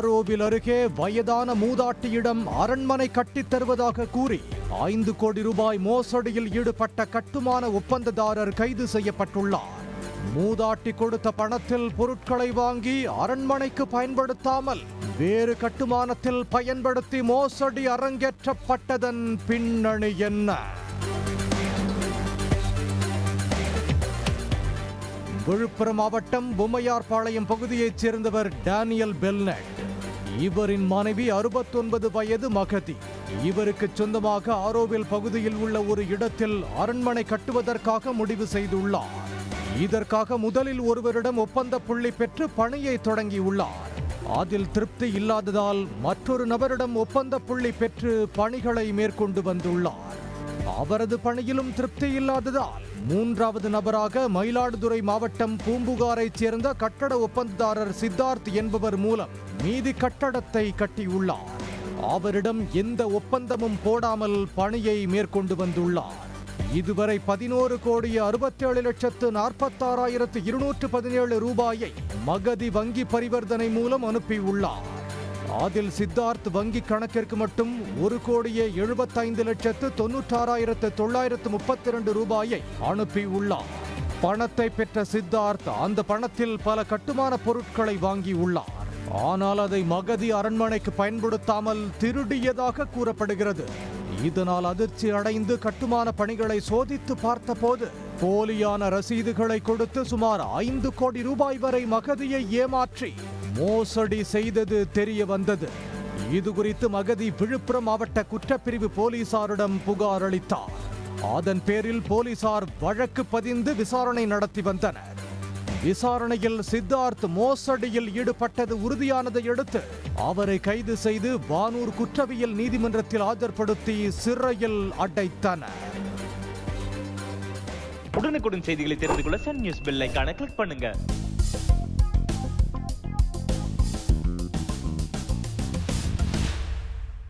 ஆரோவில் அருகே வயதான மூதாட்டியிடம் அரண்மனை கட்டித் தருவதாக கூறி 5 கோடி ரூபாய் மோசடியில் ஈடுபட்ட கட்டுமான ஒப்பந்ததாரர் கைது செய்யப்பட்டுள்ளார். மூதாட்டி கொடுத்த பணத்தில் பொருட்களை வாங்கி அரண்மனைக்கு பயன்படுத்தாமல் வேறு கட்டுமானத்தில் பயன்படுத்தி மோசடி அரங்கேற்றப்பட்டதன் பின்னணி என்ன? விழுப்புரம் மாவட்டம் பொம்மையார்பாளையம் பகுதியைச் சேர்ந்தவர் டேனியல் பெல்னட். இவரின் மனைவி 69 வயது மகதி. இவருக்கு சொந்தமாக ஆரோவில் பகுதியில் உள்ள ஒரு இடத்தில் அரண்மனை கட்டுவதற்காக முடிவு செய்துள்ளார். இதற்காக முதலில் ஒருவரிடம் ஒப்பந்த புள்ளி பெற்று பணியை தொடங்கியுள்ளார். அதில் திருப்தி இல்லாததால் மற்றொரு நபரிடம் ஒப்பந்த புள்ளி பெற்று பணிகளை மேற்கொண்டு வந்துள்ளார். அவரது பணியிலும் திருப்தி இல்லாததால் 3வது நபராக மயிலாடுதுறை மாவட்டம் பூம்புகாரைச் சேர்ந்த கட்டட ஒப்பந்ததாரர் சித்தார்த் என்பவர் மூலம் மீதி கட்டடத்தை கட்டியுள்ளார். அவரிடம் எந்த ஒப்பந்தமும் போடாமல் பணியை மேற்கொண்டு வந்துள்ளார். இதுவரை 11,67,46,217 ரூபாயை மகதி வங்கி பரிவர்த்தனை மூலம் அனுப்பியுள்ளார். அதில் சித்தார்த் வங்கி கணக்கிற்கு மட்டும் 1,75,96,932 ரூபாயை அனுப்பியுள்ளார். பணத்தை பெற்ற சித்தார்த் அந்த பணத்தில் பல கட்டுமான பொருட்களை வாங்கியுள்ளார். ஆனால் அதை மகதி அரண்மனைக்கு பயன்படுத்தாமல் திருடியதாக கூறப்படுகிறது. இதனால் அதிர்ச்சி அடைந்து கட்டுமான பணிகளை சோதித்து பார்த்தபோது போலியான ரசீதுகளை கொடுத்து சுமார் 5 கோடி ரூபாய் வரை மகதியை ஏமாற்றி மோசடி செய்தது தெரிய வந்தது. இது குறித்து மகதி விழுப்புரம் மாவட்ட குற்றப்பிரிவு போலீசாரிடம் புகார் அளித்தார். அதன் பேரில் போலீசார் வழக்கு பதிந்து விசாரணை நடத்தி வந்தனர். விசாரணையில் சித்தார்த் மோசடியில் ஈடுபட்டது உறுதியானதை அடுத்து அவரை கைது செய்து வானூர் குற்றவியல் நீதிமன்றத்தில் ஆஜர்படுத்தி சிறையில் அடைத்தனர். உடனுக்குடன் செய்திகளை தெரிந்து கொள்ள சன் நியூஸ் பெல் ஐகானை கிளிக் பண்ணுங்க.